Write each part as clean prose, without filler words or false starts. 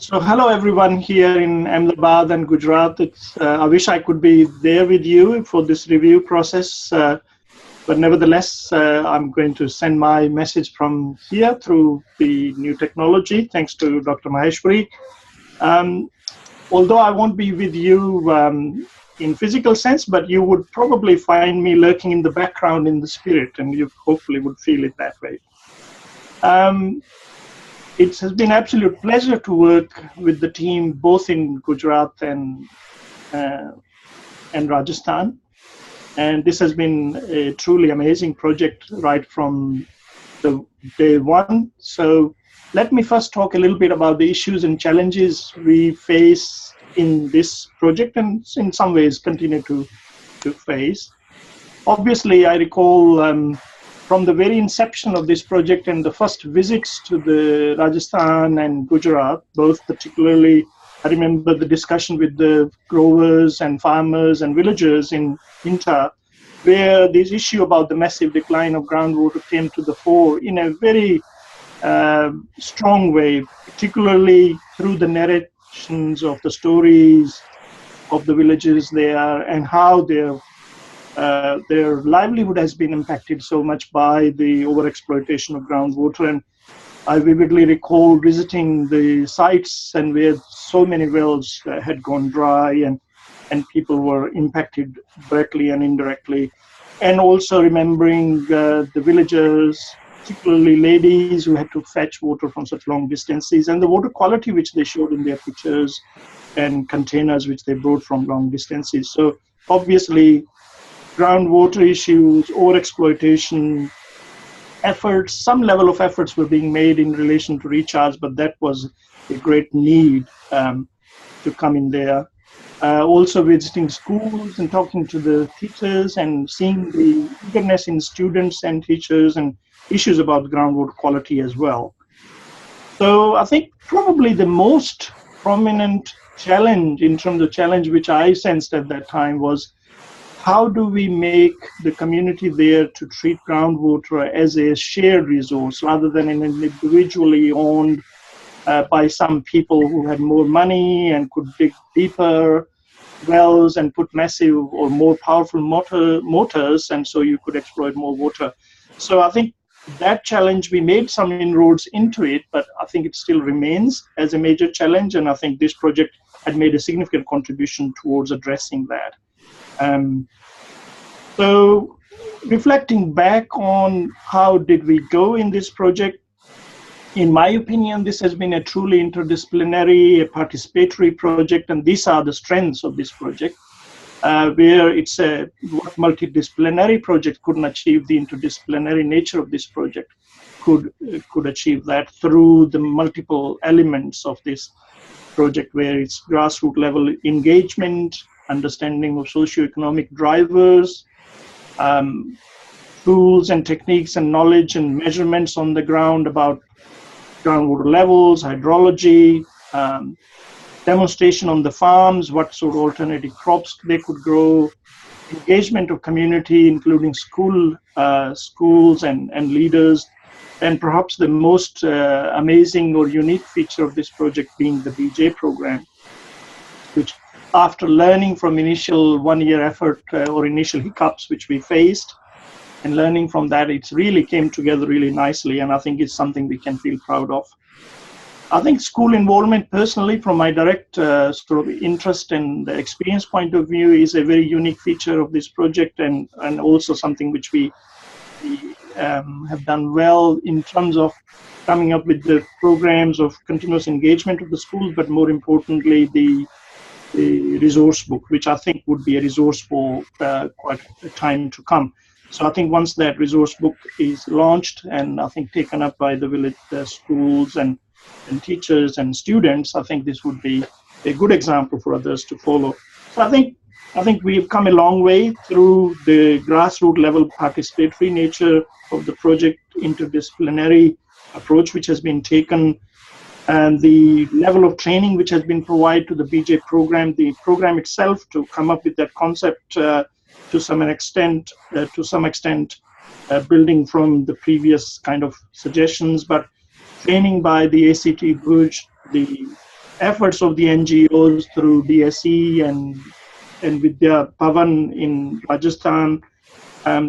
So hello everyone here in Ahmedabad and Gujarat. I wish I could be there with you for this review process, but nevertheless, I'm going to send my message from here through the new technology, thanks to Dr. Maheshwari. Although I won't be with you in physical sense, but you would probably find me lurking in the background in the spirit, and you hopefully would feel it that way. It has been an absolute pleasure to work with the team both in Gujarat and Rajasthan. And this has been a truly amazing project right from the day one. So let me first talk a little bit about the issues and challenges we face in this project and in some ways continue to face. Obviously, I recall from the very inception of this project and the first visits to the Rajasthan and Gujarat, both particularly, I remember the discussion with the growers and farmers and villagers in Inta, where this issue about the massive decline of groundwater came to the fore in a very strong way, particularly through the narrations of the stories of the villagers there and how their livelihood has been impacted so much by the overexploitation of groundwater. And I vividly recall visiting the sites and where so many wells had gone dry and people were impacted directly and indirectly. And also remembering the villagers, particularly ladies who had to fetch water from such long distances, and the water quality which they showed in their pictures and containers which they brought from long distances. So obviously, groundwater issues, overexploitation efforts, some level of efforts were being made in relation to recharge, but that was a great need to come in there. Also visiting schools and talking to the teachers and seeing the eagerness in students and teachers and issues about groundwater quality as well. So I think probably the most prominent challenge in terms of challenge which I sensed at that time was how do we make the community there to treat groundwater as a shared resource rather than an individually owned by some people who had more money and could dig deeper wells and put massive or more powerful motors, and so you could exploit more water. So I think that challenge, we made some inroads into it, but I think it still remains as a major challenge, and I think this project had made a significant contribution towards addressing that. So reflecting back on how did we go in this project, in my opinion, this has been a truly interdisciplinary, a participatory project, and these are the strengths of this project, where it's a multidisciplinary project couldn't achieve. The interdisciplinary nature of this project could achieve that through the multiple elements of this project, where it's grassroots level engagement, understanding of socioeconomic drivers, tools and techniques and knowledge and measurements on the ground about groundwater levels, hydrology, demonstration on the farms, what sort of alternative crops they could grow, engagement of community, including schools and leaders, and perhaps the most amazing or unique feature of this project being the BJ program, which after learning from initial one-year effort or initial hiccups which we faced, and learning from that, it really came together really nicely, and I think it's something we can feel proud of. I think school involvement, personally, from my direct sort of interest and experience point of view, is a very unique feature of this project, and also something which we have done well in terms of coming up with the programs of continuous engagement of the schools, but more importantly, the resource book, which I think would be a resource for quite a time to come. So I think once that resource book is launched and I think taken up by the village schools and teachers and students, I think this would be a good example for others to follow. So I think we've come a long way through the grassroots level participatory nature of the project, interdisciplinary approach which has been taken, and the level of training which has been provided to the BJ program, the program itself to come up with that concept to some extent, building from the previous kind of suggestions, but training by the ACT Bhuj, the efforts of the NGOs through DSE and Vidya Bhavan in Rajasthan.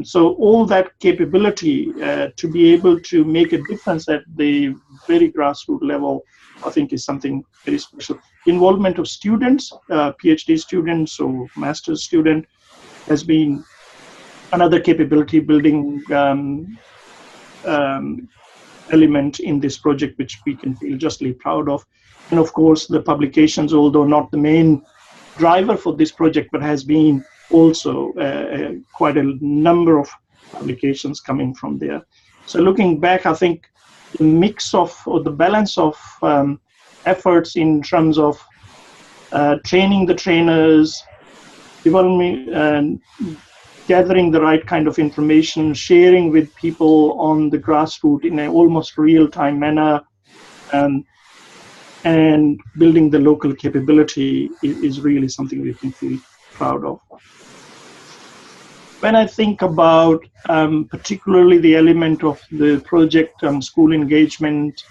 So all that capability to be able to make a difference at the very grassroots level, I think is something very special. Involvement of students, PhD students or master's student, has been another capability building element in this project, which we can feel justly proud of. And of course, the publications, although not the main driver for this project, but has been also quite a number of publications coming from there. So looking back, I think the mix of, or the balance of efforts in terms of training the trainers, developing, gathering the right kind of information, sharing with people on the grassroots in an almost real-time manner, and building the local capability is really something we can feel proud of. When I think about particularly the element of the project school engagement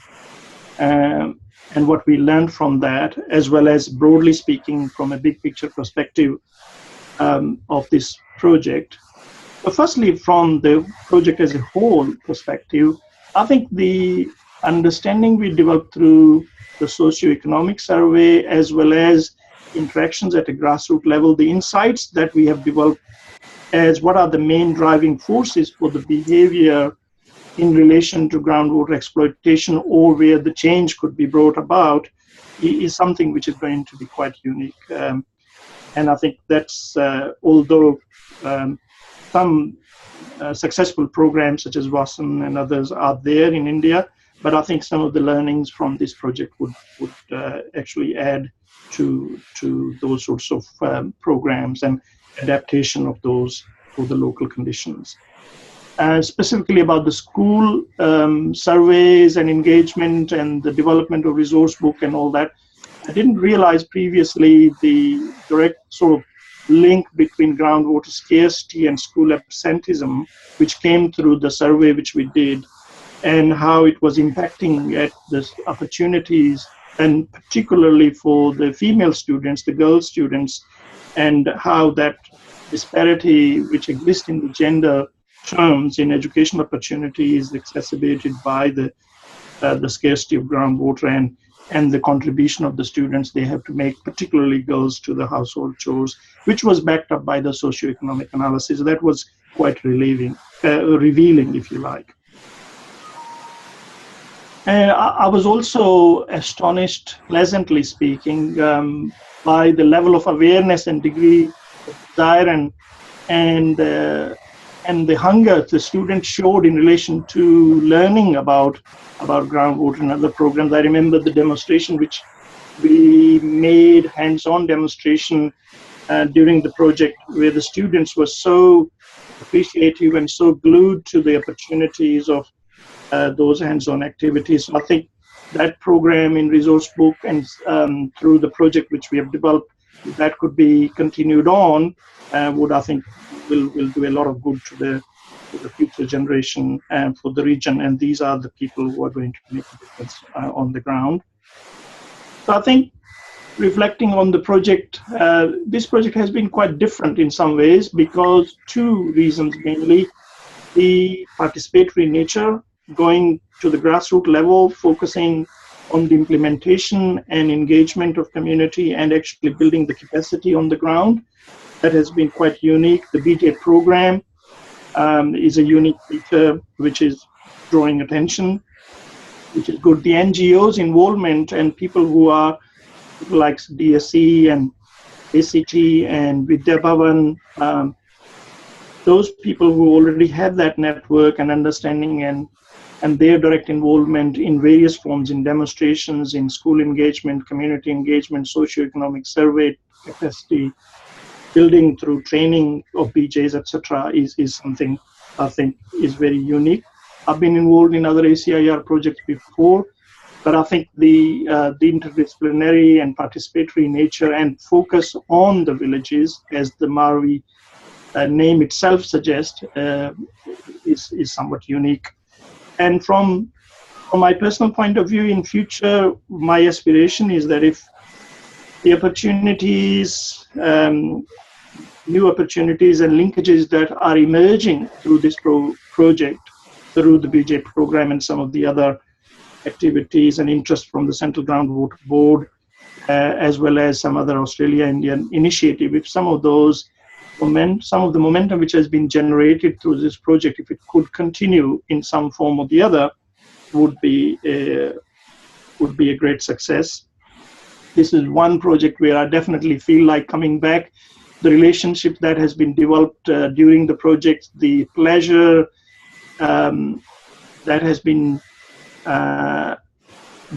and what we learned from that, as well as broadly speaking from a big picture perspective of this project. But firstly, from the project as a whole perspective, I think the understanding we developed through the socioeconomic survey, as well as interactions at a grassroots level, the insights that we have developed as what are the main driving forces for the behavior in relation to groundwater exploitation, or where the change could be brought about, is something which is going to be quite unique. And I think that's, although some successful programs such as WASAN and others are there in India, but I think some of the learnings from this project would actually add to those sorts of programs and adaptation of those for the local conditions. Specifically about the school surveys and engagement and the development of resource book and all that, I didn't realize previously the direct sort of link between groundwater scarcity and school absenteeism, which came through the survey which we did, and how it was impacting at the opportunities, and particularly for the female students, the girl students, and how that disparity which exists in the gender terms in education opportunity is exacerbated by the scarcity of groundwater and the contribution of the students they have to make, particularly girls, to the household chores, which was backed up by the socioeconomic analysis. That was quite revealing, if you like. And I was also astonished, pleasantly speaking, by the level of awareness and degree of desire and the hunger the students showed in relation to learning about groundwater and other programs. I remember the demonstration which we made, hands-on demonstration during the project, where the students were so appreciative and so glued to the opportunities of those hands-on activities. So I think that program in resource book and through the project which we have developed, that could be continued on, would, I think, will do a lot of good to the future generation and for the region. And these are the people who are going to make a difference on the ground. So I think, reflecting on the project, this project has been quite different in some ways, because two reasons mainly: the participatory nature, going to the grassroots level, focusing on the implementation and engagement of community and actually building the capacity on the ground. That has been quite unique. The BTEC program is a unique feature which is drawing attention, which is good. The NGOs involvement and people who are like DSE and ACT and Vidya Bhavan, those people who already have that network and understanding and their direct involvement in various forms, in demonstrations, in school engagement, community engagement, socioeconomic survey capacity, building through training of BJs, etc., is something I think is very unique. I've been involved in other ACIR projects before, but I think the interdisciplinary and participatory nature and focus on the villages, as the MARVI name itself suggests, is somewhat unique. And from from my personal point of view, in future, my aspiration is that if the opportunities, new opportunities and linkages that are emerging through this project, through the BJ program and some of the other activities and interest from the Central Groundwater Board, as well as some other Australia-Indian initiative, if some of those some of the momentum which has been generated through this project, if it could continue in some form or the other, would be a great success. This is one project where I definitely feel like coming back. The relationship that has been developed during the project, the pleasure that has been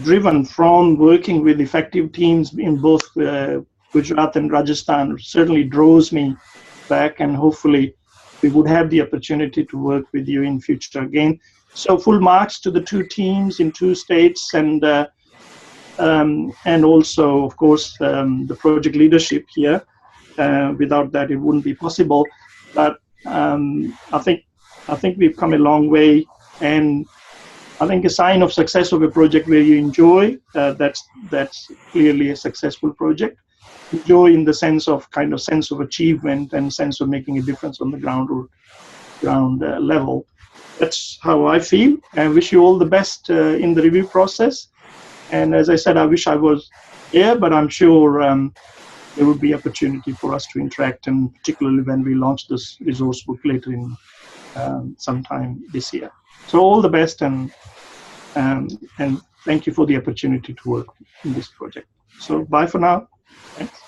driven from working with effective teams in both Gujarat and Rajasthan certainly draws me back, and hopefully we would have the opportunity to work with you in future again. So full marks to the two teams in two states, and also, of course, the project leadership here. Without that, it wouldn't be possible. But I think we've come a long way, and I think a sign of success of a project where you enjoy, that's clearly a successful project. Enjoy in the sense of sense of achievement and sense of making a difference on the ground level. That's how I feel. I wish you all the best in the review process. And as I said, I wish I was here, but I'm sure there will be opportunity for us to interact, and particularly when we launch this resource book later in sometime this year. So all the best, and thank you for the opportunity to work in this project. So bye for now. Thanks.